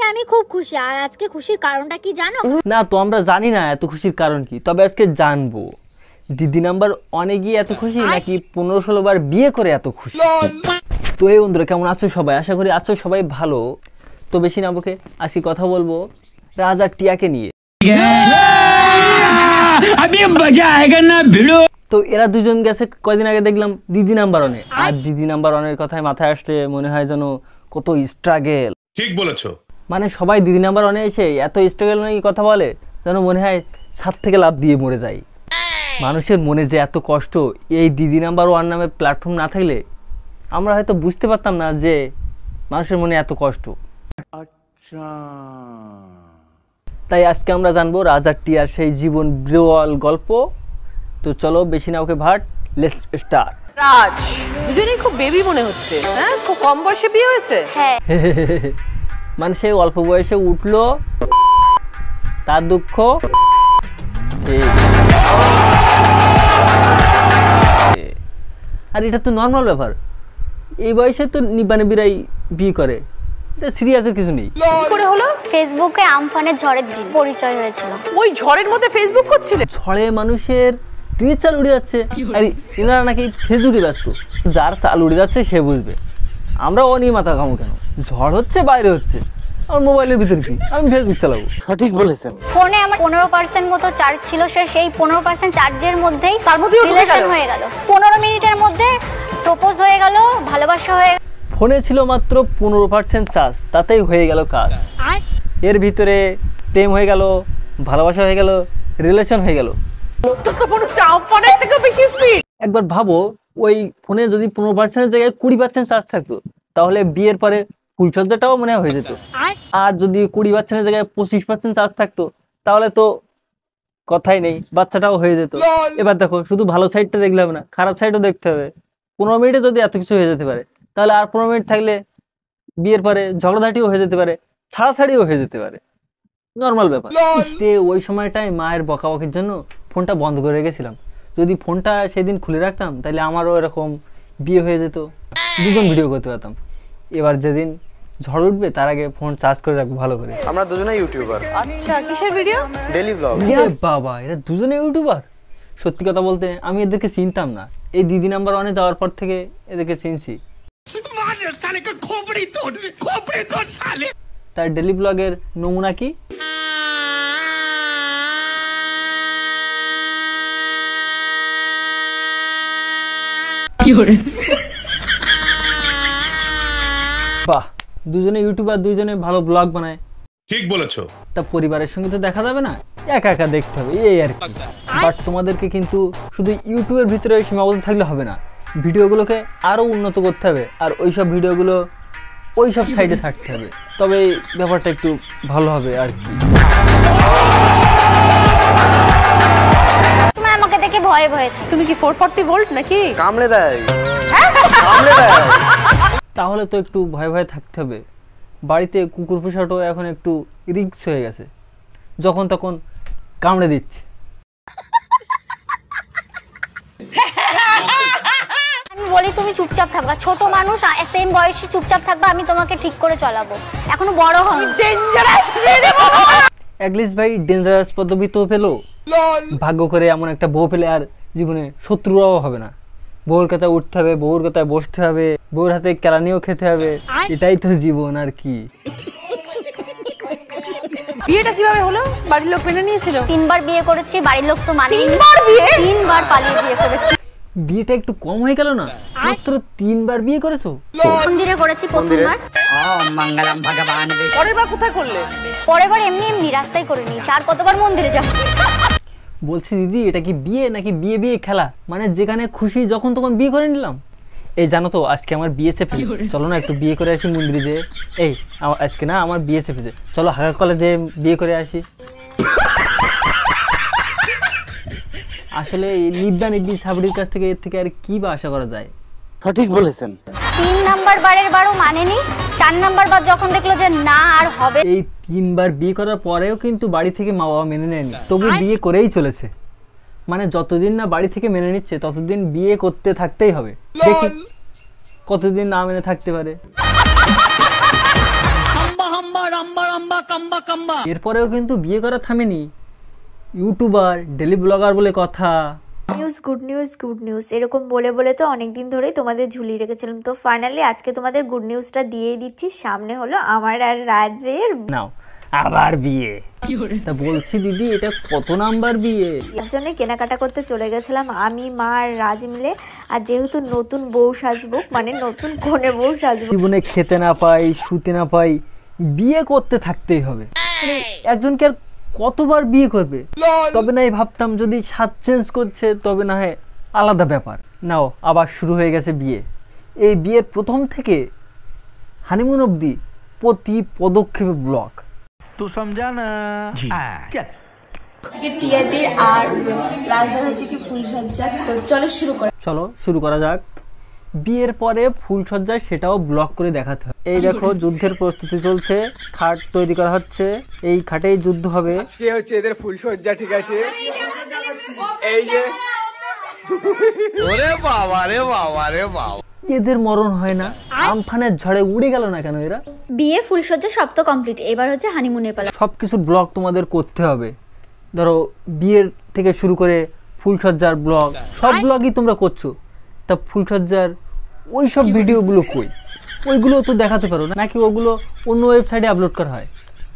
আমি খুব খুশি। আর আজকে খুশির কারণটা কি জানো? না তো আমরা জানি না এত খুশির কারণ কি, তবে আজকে জানবো। দিদি নাম্বার ওয়ানে গিয়ে এত খুশি নাকি 15-16 বার বিয়ে করে এত খুশি? তো এই বন্ধুরা কেমন আছো সবাই? আশা করি আছো সবাই ভালো। তো বেশি না বকে আজকে কথা বলবো রাজা টিয়াকে নিয়ে। তো এরা দুজন গেছে কয়দিন আগে দেখলাম দিদি নাম্বার ওয়ানে। আর দিদি নাম্বার ওয়ানের কথায় মাথায় আসলে মনে হয় যেন কত স্ট্রাগল। ঠিক বলেছো। মানে সবাই দিদি নাম্বার ওয়ানে এসে এত স্ট্রাগল নিয়ে কথা বলে যেন মনে হয় ছাদ থেকে লাফ দিয়ে মরে যায়। মানুষের মনে যে এত কষ্ট, এই দিদি নাম্বার ওয়ান নামের প্ল্যাটফর্ম না থাকলে আমরা হয়তো বুঝতে পারতাম না যে মানুষের মনে এত কষ্ট। আচ্ছা, তাই আজকে আমরা জানবো রাজা টিয়ার সেই জীবন বিরল গল্প। তো চলো বেশি না ওকে ভাট, লেটস স্টার্ট। রাজ দুজনেই খুব বেবি মনে হচ্ছে। হ্যাঁ, খুব কম বয়সে বিয়ে হয়েছে। হ্যাঁ, মানে সে অল্প বয়সে উঠলো, তার দুঃখ। আর এটা তো নর্মাল ব্যাপার, এই বয়সে তো নিবানিবিরাই বিয়ে করে, এটা সিরিয়াসের কিছু নেই। করে হলো ফেসবুকে আমফানের ঝড়ের দিন পরিচয় হয়েছিল। ওই ঝড়ের মধ্যে ফেসবুক করছিলে? ঝড়ে মানুষের টিনের চাল উড়ে যাচ্ছে, আর এনারা নাকি ফেসবুকে ব্যস্ত। যার চাল উড়ে যাচ্ছে সে বুঝবে, আমরা ও নিয়ে মাথা ঘামো কেন? ঝড় হচ্ছে বাইরে হচ্ছে, আমার মোবাইলের ভিতর কি, আমি ফেসবুক চালাবো। সঠিক বলেছেন। ফোনে আমার 15% মতো চার্জ ছিল, সেই 15% চার্জের মধ্যেই রিলেশন হয়ে গেল। 15 মিনিটের মধ্যে প্রপোজ হয়ে গেল, ভালোবাসা হয়ে গেল। ফোনে ছিল মাত্র 15% চার্জ, তাতেই হয়ে গেল কাজ। এর ভিতরে প্রেম হয়ে গেল, ভালোবাসা হয়ে গেল, রিলেশন হয়ে গেল। একবার ভাবো, ওই ফোনে যদি 15%-এর জায়গায় 20% চার্জ থাকতো, তাহলে বিয়ের পরে ফুলসজ্জাটাও মনে হয়ে যেত। আর যদি 20%-এর জায়গায় 25% চার্জ থাকতো, তাহলে তো কথাই নেই, বাচ্চাটাও হয়ে যেত। এবার দেখো, শুধু ভালো সাইডটা দেখলে হবে না, খারাপ সাইডও দেখতে হবে। 15 মিনিটে যদি এত কিছু হয়ে যেতে পারে, তাহলে আর 15 মিনিট থাকলে বিয়ের পরে ঝগড়াঝাটিও হয়ে যেতে পারে, ছাড়াছাড়িও হয়ে যেতে পারে, নর্মাল ব্যাপার। ওই সময়টায় মায়ের বকাবকির জন্য ফোনটা বন্ধ করে রেখেছিলাম। যদি ফোনটা সেদিন খুলে রাখতাম, তাহলে আমারও এরকম বিয়ে হয়ে যেত, দুজন ভিডিও করতে পারতাম। এবার যেদিন ঝড় উঠবে তার আগে ফোন চার্জ করে রাখবো ভালো করে। আমরা দুজনেই ইউটিউবার। আচ্ছা, কিসের ভিডিও? Daily blog. বাবা, এরা দুজনে ইউটিউবার? সত্যি কথা বলতে আমি এদেরকে চিনতাম না, এই দিদি নাম্বার ওয়ানে যাওয়ার পর থেকে এদেরকে চিনছি। তার ডেইলি ব্লগের নমুনা কি? বাহ, দুজনে ইউটিউবার, দুজনে ভালো ব্লগ বানায়। ঠিক বলেছো। তা পরিবারের সঙ্গে তো দেখা যাবে না, একা একা দেখতে হবে, এই আর কি। বাট তোমাদেরকে কিন্তু শুধু ইউটিউবের ভিতরে সীমাবদ্ধ থাকলে হবে না, ভিডিওগুলোকে আরো উন্নত করতে হবে, আর ওইসব ভিডিওগুলো ওইসব সাইডে ছাড়তে হবে, তবে ব্যাপারটা একটু ভালো হবে আর কি। তুমি আমাকে দেখে ভয়ে ভয়ে। তুমি কি 440 ভোল্ট নাকি? কামড়ে দেয়, কামড়ে দেয়। তাহলে তো একটু ভয়ে ভয়ে থাকতে হবে। বাড়িতে কুকুর পোষাটাও এখন একটু রিস্ক হয়ে গেছে, যখন তখন কামড়ে দিচ্ছে। আমি বলি তুমি চুপচাপ থাকবা, ছোট মানুষ, সেম বয়সী, চুপচাপ থাকবা, আমি তোমাকে ঠিক করে চালাবো, এখনো বড় হও। অ্যাটলিস্ট ভাই ডেঞ্জারাস পদবি তো পেলো, ভাগ্য করে এমন একটা বউ পেলে আর জীবনে শত্রুরাও হবে না। বউর কথায় উঠতে হবে, বউর কথায় বসতে হবে, বউর হাতে কেলানিও খেতে হবে, এটাই তো জীবন আর কি। বিয়েটা কিভাবে হলো? বাড়ির লোক মেনে নিয়েছিল? 3 বার বিয়ে করেছি, বাড়ির লোক তো মানেনি। 3 বার পালিয়ে বিয়ে করেছি। বিয়েটা একটু কম হয়ে গেল না? মাত্র 3 বার বিয়ে করেছো? মন্দিরে করেছি প্রথমবার। মঙ্গলম ভগবান। পরের বার কোথায় করলে? পরের বার এমনি এমনি রাস্তায় করে নিয়েছি, আর কতবার মন্দিরে যাব? বলছি দিদি, এটা কি বিয়ে নাকি বিয়ে বিয়ে খেলা? মানে যেখানে খুশি যখন তখন বিয়ে করে নিলাম। এই জানো তো আজকে আমার বিয়ে চেপে, চলো না একটু বিয়ে করে আসি মন্দিরে যে। এই আজকে না আমার বিয়ে চেপেছে, চলো হাগা কলেজে বিয়ে করে আসি। আসলে নিব্বা নিব্বি সাবরির কাছ থেকে এর থেকে আর কি বা আশা করা যায়? সঠিক বলেছেন। 3 নাম্বার বারের বারও মানেনি, 4 নাম্বার বার যখন দেখলো যে না আর হবে। এই 3 বার বিয়ে করার পরেও কিন্তু বাড়ি থেকে মা বাবা মেনে নেয়নি, তবু বিয়ে করেই চলেছে। মানে যতদিন না বাড়ি থেকে মেনে নিচ্ছে ততদিন বিয়ে করতে থাকতেই হবে, দেখি কতদিন না মেনে থাকতে পারে। এরপরেও কিন্তু বিয়ে করা থামেনি, ইউটিউবার ডেলি ব্লগার বলে কথা। গুড নিউজ এরকম বলে বলে তো অনেকদিন ধরেই তোমাদের ঝুলিয়ে রেখেছিলাম, তো ফাইনালি আজকে তোমাদের গুড নিউজটা দিয়েই দিচ্ছি। সামনে হলো আমার আর রাজের নাও আবার বিয়ে। তা বলছি দিদি, এটা কত নাম্বার বিয়ে? এর জন্য কেনাকাটা করতে চলে গেছিলাম আমি, মা আর রাজ মিলে। আর যেহেতু নতুন বউ সাজবো, মানে নতুন কনে বউ সাজবো, জীবনে খেতে না পাই, শুতে না পাই, বিয়ে করতে থাকতেই হবে। মানে একজনকে আর কতবার বিয়ে করবে? তবে না ভাবতাম যদি স্বাদ চেঞ্জ করছে তবে না হয় আলাদা ব্যাপার। নাও আবার শুরু হয়ে গেছে বিয়ে। এই বিয়ের প্রথম থেকে হানিমুন অবধি প্রতি পদক্ষেপে ব্লগ। তো সমঝা না? টিয়াদের আর রাজদার হচ্ছে কি ফুলসজ্জা। তো চলো শুরু করা যাক। বিয়ের পরে ফুলসজ্জা সেটাও ব্লগ করে দেখাতে হবে। এই দেখো যুদ্ধের প্রস্তুতি চলছে, খাট তৈরি করা হচ্ছে, এই খাটেই যুদ্ধ হবে। আজকে হচ্ছে এদের ফুলসজ্জা, ঠিক আছে? এই যে ওরে বাবা রে বাবা রে বাবা, এদের মরণ হয় না? আমফানের ঝড়ে উড়ে গেল না কেন এরা? বিয়ে ফুলসজ্জা সব তো কমপ্লিট, এবার হচ্ছে হানিমুনের পালা। সবকিছু ব্লগ তোমাদের করতে হবে। ধরো বিয়ের থেকে শুরু করে ফুলসজ্জার ব্লগ, সব ব্লগই তোমরা করছো, তা ফুলসজ্জার ওই সব ভিডিওগুলো কই? ওইগুলো তো দেখাতে পারো না, নাকি ওগুলো অন্য ওয়েবসাইটে আপলোড করা হয়?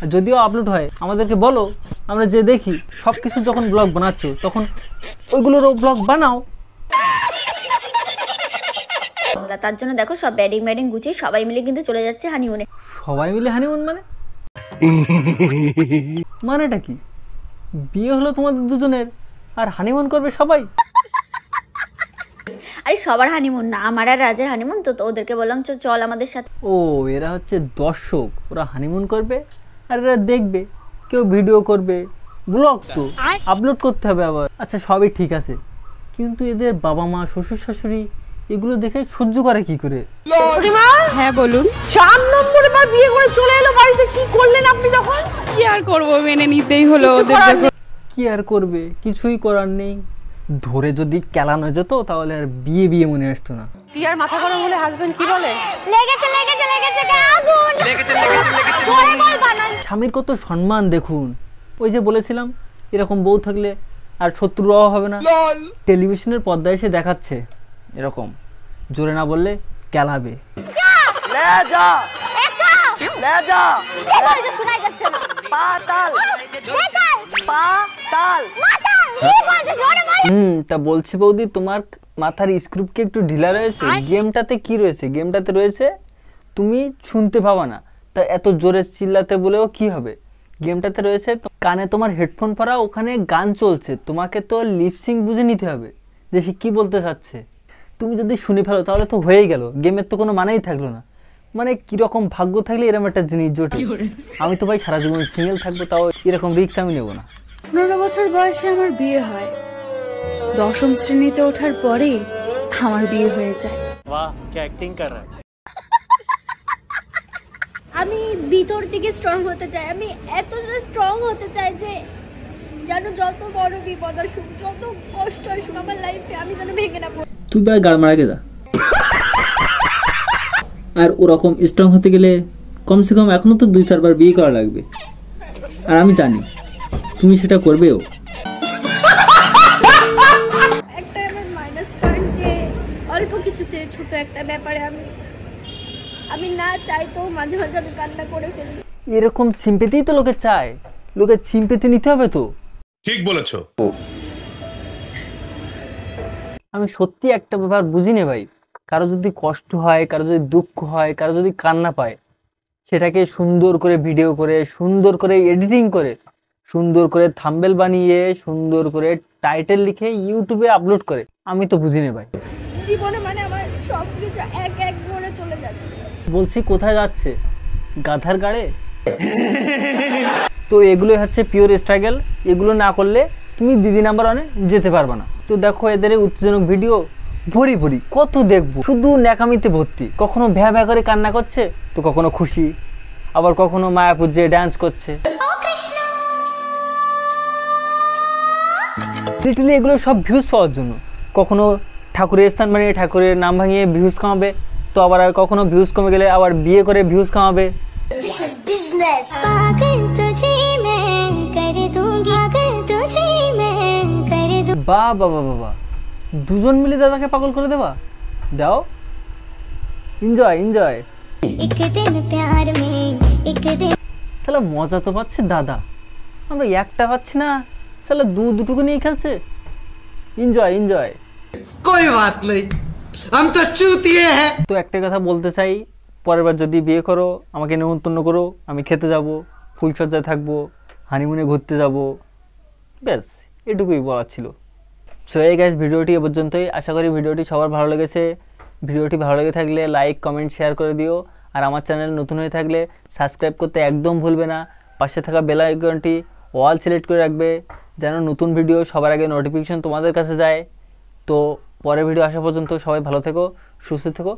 আর যদিও আপলোড হয় আমাদেরকে বলো, আমরা যে দেখি। সব কিছু যখন ব্লগ বানাচ্ছো তখন ওইগুলোরও ব্লগ বানাও। তার জন্য দেখো সব ব্যাডিং গুছিয়ে সবাই মিলে কিন্তু চলে যাচ্ছে হানিমুনে। সবাই মিলে হানিমুন মানেটা কি? বিয়ে হলো তোমাদের দুজনের আর হানিমুন করবে সবাই? আরে সবার হানিমুন না, আমার আর রাজের হানিমুন। তো ওদেরকে বললাম চল আমাদের সাথে। ও এরা হচ্ছে দর্শক, ওরা হানিমুন করবে আর এরা দেখবে, কেউ ভিডিও করবে, ব্লগ তো আপলোড করতে হবে আবার। আচ্ছা সবই ঠিক আছে, কিন্তু এদের বাবা মা শ্বশুর শাশুড়ি এগুলো দেখে সহ্য করে কি করে? হ্যাঁ বলুন। 4 নম্বরে বার বিয়ে করে চলে এলো বাড়িতে, কি করলেন আপনি তখন? কি আর করবো, মেনে নিতেই হলো ওদের। কি আর করবে, কিছুই করার নেই। ধরে যদি কেলানো যেত তাহলে আর বিয়ে বিয়ে মনে আসতো না। টিয়ার মাথা গরম হলে হাজবেন্ড কি বলে? লেগেছে আগুন। স্বামীর কত সম্মান দেখুন। ওই যে বলেছিলাম এরকম বউ থাকলে আর শত্রুরাও হবে না। টেলিভিশনের পর্দায় এসে দেখাচ্ছে এরকম, জোরে না বললে কেলাবে। তা বলছি বৌদি, তোমার মাথার স্ক্রুপ কি একটু ঢিলা রয়েছে? গেমটাতে কি রয়েছে? গেমটাতে রয়েছে তুমি শুনতে পাবা না, তা এত জোরে চিল্লাতে বলেও কি হবে? গেমটাতে রয়েছে কানে তোমার হেডফোন পরা, ওখানে গান চলছে, তোমাকে তো লিপসিং বুঝে নিতে হবে যে সে কি বলতে চাচ্ছে। তুমি যদি শুনে ফেলো তাহলে তো হয়েই গেল, গেমের তো কোনো মানেই থাকলো না। মানে কিরকম ভাগ্য থাকলে এরকম একটা জিনিস জোটে। আমি তো ভাই সারা জীবন সিঙ্গেল থাকবো, তাও এরকম রিস্ক আমি নেবো না। 15 বছর বয়সে আমার বিয়ে হয়, 10ম শ্রেণীতে ওঠার পরেই আমার বিয়ে হয়ে যায়। বাহ কি অ্যাক্টিং কর রহা है। আমি ভিতর থেকে স্ট্রং হতে চাই, আমি এতটা স্ট্রং হতে চাই যে যেন যত বড় বিপদ আসুক, যত কষ্ট আসুক আমার লাইফে, আমি যেন ভেঙে না পড়ি। তুই প্রায় গাড় মারা গেছা। আর ওরকম স্ট্রং হতে গেলে কমসে কম এখনো তো 2-4 বার বিয়ে করা লাগবে। আর আমি জানি তুমি সেটা করবেও। একটা আমার মাইনাস পয়েন্ট যে অল্প কিছুতে ছোট একটা ব্যাপারে আমি না চাইতেও মাঝে মাঝে আমি কান্না করে ফেলি। এরকম সিম্পেথি তো লোকে চায়, লোকে সিম্পেথি নিতে হবে তো। ঠিক বলেছো। আমি সত্যি একটা ব্যাপার বুঝি না ভাই, কারো যদি কষ্ট হয়, কারো যদি দুঃখ হয়, কারো যদি কান্না পায়, সেটাকে সুন্দর করে ভিডিও করে, সুন্দর করে এডিটিং করে, সুন্দর করে থাম্বনেল বানিয়ে, সুন্দর করে টাইটেল লিখে ইউটিউবে আপলোড করে। আমি তো বুঝি না ভাই। জীবনে মানে আমার সবকিছু এক এক করে চলে যাচ্ছে। বলছি কোথায় যাচ্ছে? গাধার গাড়ে। তো এগুলোই হচ্ছে পিওর স্ট্রাগল। এগুলো না করলে তুমি দিদি নাম্বার 1-এ যেতে পারবে না। তো দেখো এদের উত্তেজনক ভিডিও ভরি ভরি কত দেখবো, শুধু ন্যাকামিতে ভর্তি। কখনো ভ্যা ভ্যা করে কান্না করছে, তো কখনো খুশি, আবার কখনো মায়াপুর যে ডান্স করছে। লিটারালি এগুলো সব ভিউজ পাওয়ার জন্য। কখনো ঠাকুরের স্থান বানিয়ে ঠাকুরের নাম ভাঙিয়ে ভিউজ কামাবে, তো আবার কখনো ভিউজ কমে গেলে আবার বিয়ে করে ভিউজ কামাবে। বাহ বাহ বাহ বাহ, দুজন মিলে দাদাকে পাগল করে দেবা, দাও এনজয় এনজয়। শালা মজা তো পাচ্ছে দাদা, আমরা একটা পাচ্ছি না, শালা দুটুকু নিয়ে খেলছে। Enjoy enjoy. कोई बात नहीं, हम तो चूतिए हैं। তো একটা কথা বলতে চাই, পরের বার যদি বিয়ে করো আমাকে নিমন্ত্রণ করো, আমি খেতে যাব, ফুলসজ্জায় থাকবো, হানিমুনে ঘুরতে যাব, ব্যাস এটুকুই বলার ছিল। সো এই গাইস, ভিডিওটি এ পর্যন্তই। আশা করি ভিডিওটি সবার ভালো লেগেছে। ভিডিওটি ভালো লেগে থাকলে লাইক কমেন্ট শেয়ার করে দিও, আর আমার চ্যানেল নতুন হয়ে থাকলে সাবস্ক্রাইব করতে একদম ভুলবে না। পাশে থাকা বেল আইকনটি অল সিলেক্ট করে রাখবে, যেন নতুন ভিডিও সবার আগে নোটিফিকেশন তোমাদের কাছে যায়। তো পরের ভিডিও আসা পর্যন্ত সবাই ভালো থেকো, সুস্থ থেকো,